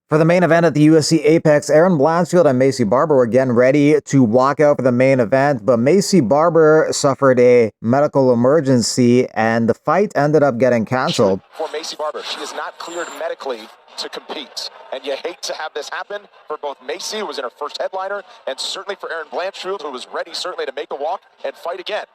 For the main event at the UFC Apex, Erin Blanchfield and Macy Barber were getting ready to walk out for the main event, but Macy Barber suffered a medical emergency and the fight ended up getting canceled. For Macy Barber, she is not cleared medically to compete. And you hate to have this happen for both Macy, who was in her first headliner, and certainly for Erin Blanchfield, who was ready certainly to make the walk and fight again.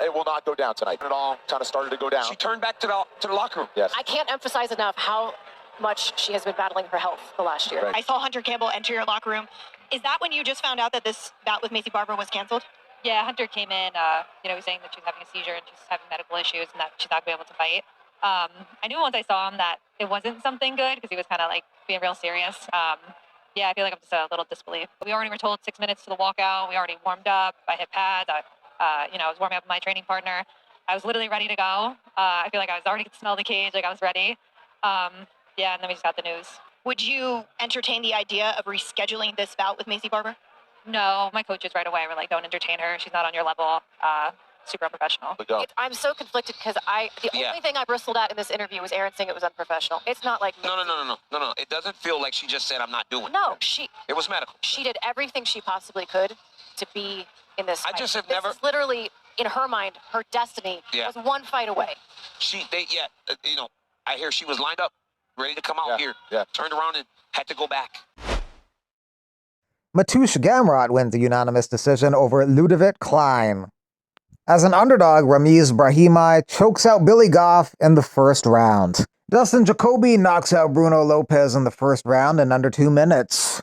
It will not go down tonight. It all kind of started to go down. She turned back to the locker room. Yes. I can't emphasize enough how much she has been battling for health the last year. Right. I saw Hunter Campbell enter your locker room. Is that when you just found out that this bout with Macy Barber was canceled? Yeah, Hunter came in, he was saying that she was having a seizure and she's having medical issues and that she's not going to be able to fight. I knew once I saw him that it wasn't something good because he was kind of like being real serious. Yeah, I feel like I'm just a little disbelief. We already were told 6 minutes to the walkout. We already warmed up. I hit pads. I was warming up with my training partner. I was literally ready to go. I feel like I was already could smell the cage, like I was ready. Yeah, and then we just got the news. Would you entertain the idea of rescheduling this bout with Macy Barber? No, my coaches right away were like, don't entertain her. She's not on your level. Super unprofessional. I'm so conflicted because the only thing I bristled at in this interview was Erin saying it was unprofessional. It's not like No. It doesn't feel like she just said, I'm not doing it. No, It was medical. she did everything she possibly could to be in this fight. I just have this never- is literally, in her mind, her destiny was one fight away. I hear she was lined up, ready to come out here. Yeah. Turned around and had to go back. Mateusz Gamrot wins the unanimous decision over Ludovic Klein. As an underdog, Ramiz Brahimaj chokes out Billy Goff in the first round. Dustin Jacoby knocks out Bruno Lopez in the first round in under 2 minutes.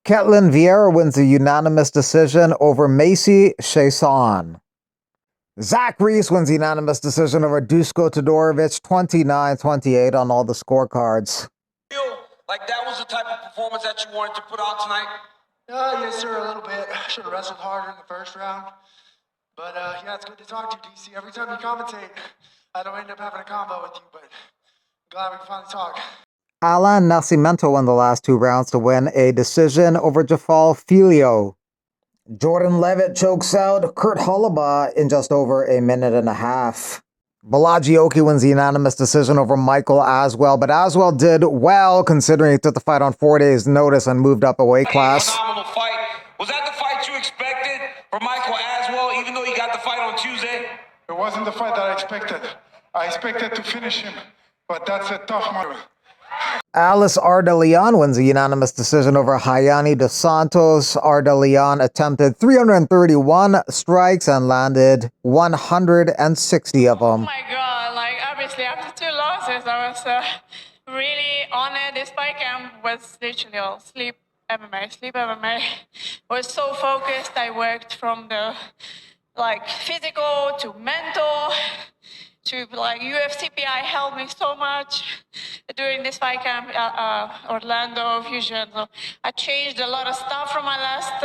Ketlin Vieira wins the unanimous decision over Macy Chiasson. Zach Reese wins the unanimous decision over Dusko Todorovic 29-28 on all the scorecards. Feel like that was the type of performance that you wanted to put out tonight? Yes, sir, a little bit. I should have wrestled harder in the first round. But, yeah, it's good to talk to you, DC. Every time you commentate, I don't end up having a combo with you, but I'm glad we can finally talk. Alan Nascimento won the last 2 rounds to win a decision over Jafal Filio. Jordan Levitt chokes out Kurt Hollabaugh in just over a minute and a half. Balaji Oki wins the unanimous decision over Michael Aswell, but Aswell did well considering he took the fight on 4 days' notice and moved up a weight class. Phenomenal fight. Was that the fight you expected for Michael Aswell, even though he got the fight on Tuesday? It wasn't the fight that I expected. I expected to finish him, but that's a tough one. Alice Ardeleon wins a unanimous decision over Hayani Dos Santos. Ardeleon attempted 331 strikes and landed 160 of them. Oh my God, obviously after 2 losses, I was really honored. This fight camp was literally all sleep MMA. I was so focused. I worked from the physical to mental to UFC PI helped me so much during this fight camp, Orlando Fusion. So I changed a lot of stuff from my last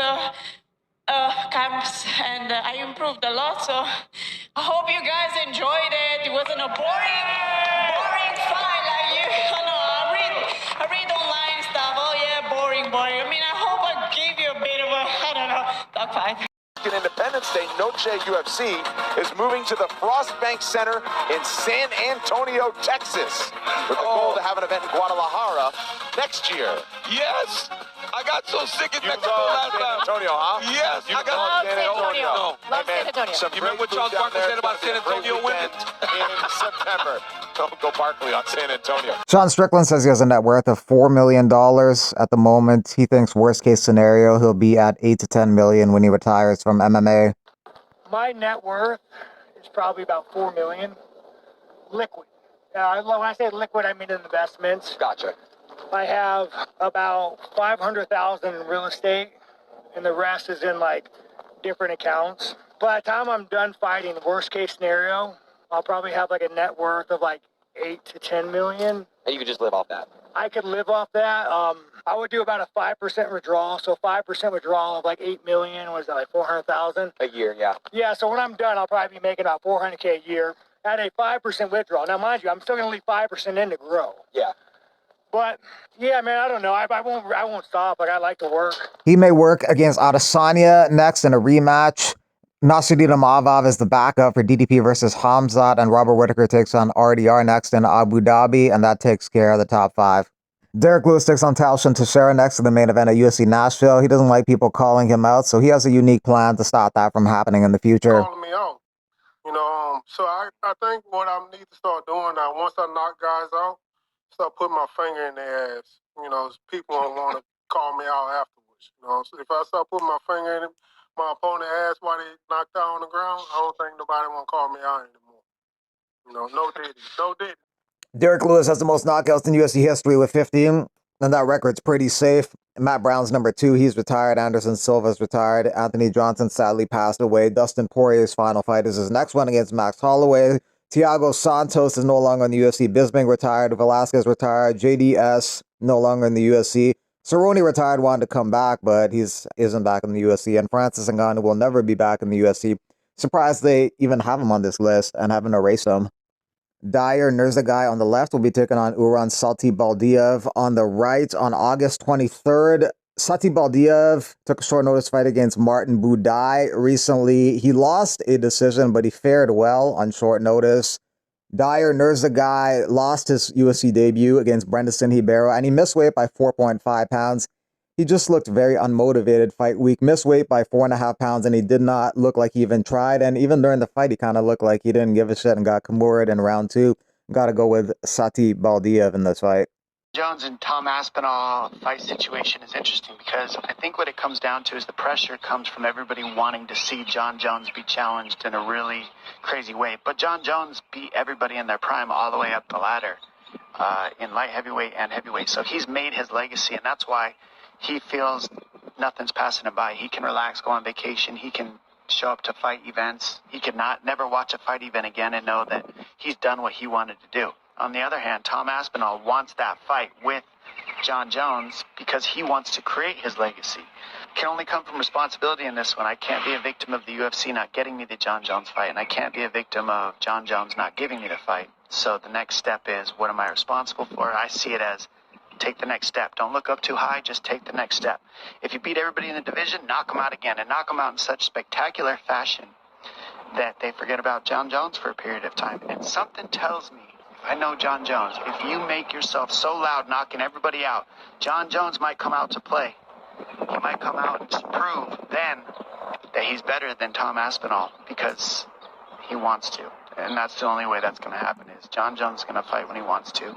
camps, and I improved a lot. So I hope you guys enjoyed it. It wasn't a boring fight like you. I read online stuff. Oh yeah, boring. I mean, I hope I gave you a bit of a dog fight. Independence Day, Noche UFC is moving to the Frostbank Center in San Antonio, Texas, with the goal to have an event in Guadalajara next year. Yes! I got so sick in You Mexico love last San time. Antonio, huh? Yes, You I got love San Antonio. Love San Antonio. Some You remember what great Charles food down Barkley there. said about It's gonna San be a great Antonio women? weekend in September. Don't go Barkley on San Antonio. Sean Strickland says he has a net worth of $4 million at the moment. He thinks worst case scenario, he'll be at 8 to 10 million when he retires from MMA. My net worth is probably about $4 million. Liquid. When I say liquid, I mean investments. Gotcha. I have about $500,000 in real estate, and the rest is in different accounts. By the time I'm done fighting, worst case scenario, I'll probably have a net worth of 8 to 10 million. And you can just live off that. I could live off that. I would do about a 5% withdrawal. So 5% withdrawal of 8 million was 400,000 A year, yeah. Yeah, so when I'm done, I'll probably be making about $400K a year at a 5% withdrawal. Now, mind you, I'm still going to leave 5% in to grow. Yeah. But yeah, man, I don't know. I won't stop. I like to work. He may work against Adesanya next in a rematch. Nasruddin Imavov is the backup for DDP versus Hamzat, and Robert Whittaker takes on RDR next in Abu Dhabi, and that takes care of the top 5. Derrick Lewis takes on Talshin Teixeira next to the main event at UFC Nashville. He doesn't like people calling him out, so he has a unique plan to stop that from happening in the future. Calling me out. So I think what I need to start doing now, once I knock guys out, start putting my finger in their ass. People don't want to call me out afterwards. So if I start putting my finger in my opponent's ass while they knocked out on the ground, I don't think nobody want to call me out anymore. No Diddy. No Diddy. Derrick Lewis has the most knockouts in UFC history with 15, and that record's pretty safe. Matt Brown's number 2. He's retired. Anderson Silva's retired. Anthony Johnson sadly passed away. Dustin Poirier's final fight is his next one against Max Holloway. Thiago Santos is no longer in the UFC. Bisping retired. Velasquez retired. JDS no longer in the UFC. Cerrone retired, wanted to come back, but he isn't back in the UFC. And Francis Ngannou will never be back in the UFC. Surprised they even have him on this list and haven't erased him. Dyer Nurzagay on the left will be taking on Uran Satibaldiev on the right on August 23rd. Satibaldiev took a short notice fight against Martin Budai recently. He lost a decision, but he fared well on short notice. Dyer Nurzagay lost his UFC debut against Brendan Hibero, and he missed weight by 4.5 pounds. He just looked very unmotivated fight week, missed weight by 4.5 pounds, and he did not look like he even tried. And even during the fight, he kind of looked like he didn't give a shit and got Kimura in round 2. Got to go with Satibaldiev in this fight. Jones and Tom Aspinall fight situation is interesting because I think what it comes down to is the pressure comes from everybody wanting to see John Jones be challenged in a really crazy way. But John Jones beat everybody in their prime all the way up the ladder in light heavyweight and heavyweight. So he's made his legacy, and that's why he feels nothing's passing him by. He can relax, go on vacation. He can show up to fight events. He could never watch a fight event again and know that he's done what he wanted to do. On the other hand, Tom Aspinall wants that fight with John Jones because he wants to create his legacy. It can only come from responsibility in this one. I can't be a victim of the UFC not getting me the John Jones fight, and I can't be a victim of John Jones not giving me the fight. So the next step is, what am I responsible for? I see it as, take the next step. Don't look up too high, just take the next step. If you beat everybody in the division, knock them out again, and knock them out in such spectacular fashion that they forget about John Jones for a period of time. And something tells me, if I know John Jones, if you make yourself so loud knocking everybody out, John Jones might come out to play. He might come out and prove then that he's better than Tom Aspinall because he wants to. And that's the only way that's going to happen, is John Jones is going to fight when he wants to,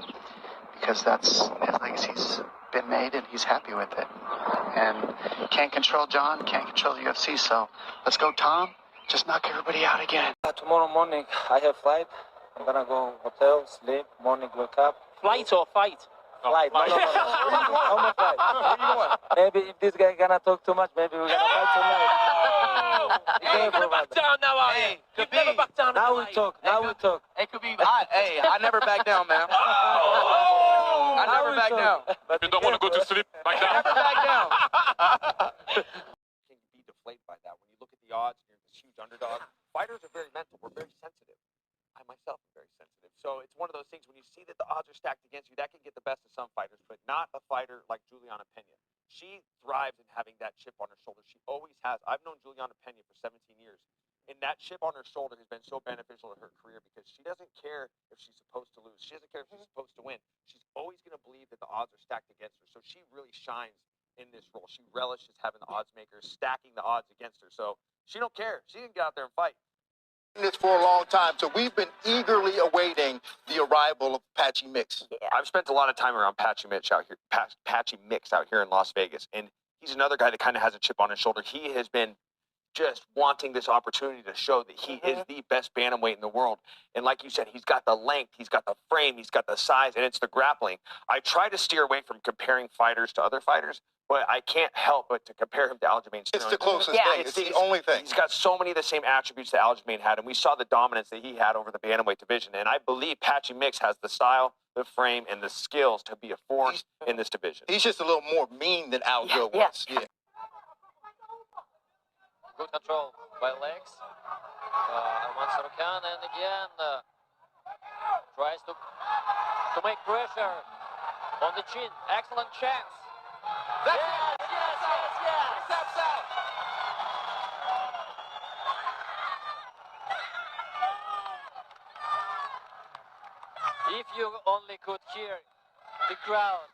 because that's his legacy's been made and he's happy with it. And can't control John, can't control the UFC, so let's go, Tom. Just knock everybody out again. Tomorrow morning I have flight. I'm gonna go hotel, sleep, morning wake up. Flight or fight? Flight. No. How much flight? Where you going? Maybe if this guy gonna talk too much, maybe we're gonna fight tonight. Hey, you're gonna back down now, Hey, you never back down. Now we talk. It could be. I never back down, man. I never back down. But you don't want to go to sleep like that. Never back down. Can you be deflated by that? When you look at the odds, you're this huge underdog. Fighters are very mental. We're very sensitive. I myself am very sensitive. So it's one of those things, when you see that the odds are stacked against you, that can get the best of some fighters, but not a fighter like Juliana Pena. She thrives in having that chip on her shoulder. She always has. I've known Juliana Pena for 17 years, and that chip on her shoulder has been so beneficial to her career because she doesn't care if she's supposed to lose. She doesn't care if she's supposed to win. She's always going to believe that the odds are stacked against her. So she really shines in this role. She relishes having the odds makers stacking the odds against her. So she don't care. She can get out there and fight. This for a long time, so we've been eagerly awaiting the arrival of Patchy Mix. Yeah. I've spent a lot of time around Patchy Mix out here in Las Vegas, and he's another guy that kind of has a chip on his shoulder. He has been just wanting this opportunity to show that he is the best bantamweight in the world. And like you said, he's got the length, he's got the frame, he's got the size, and it's the grappling. I try to steer away from comparing fighters to other fighters, but I can't help but to compare him to Aljamain Sterling. It's the closest thing. It's the only thing. He's got so many of the same attributes that Aljamain had, and we saw the dominance that he had over the bantamweight division. And I believe Patchy Mix has the style, the frame, and the skills to be a force in this division. He's just a little more mean than Aljo was. Yeah. Good control by legs. Arman Sarukan, and again tries to make pressure on the chin. Excellent chance. Yes. Steps out. If you only could hear the crowd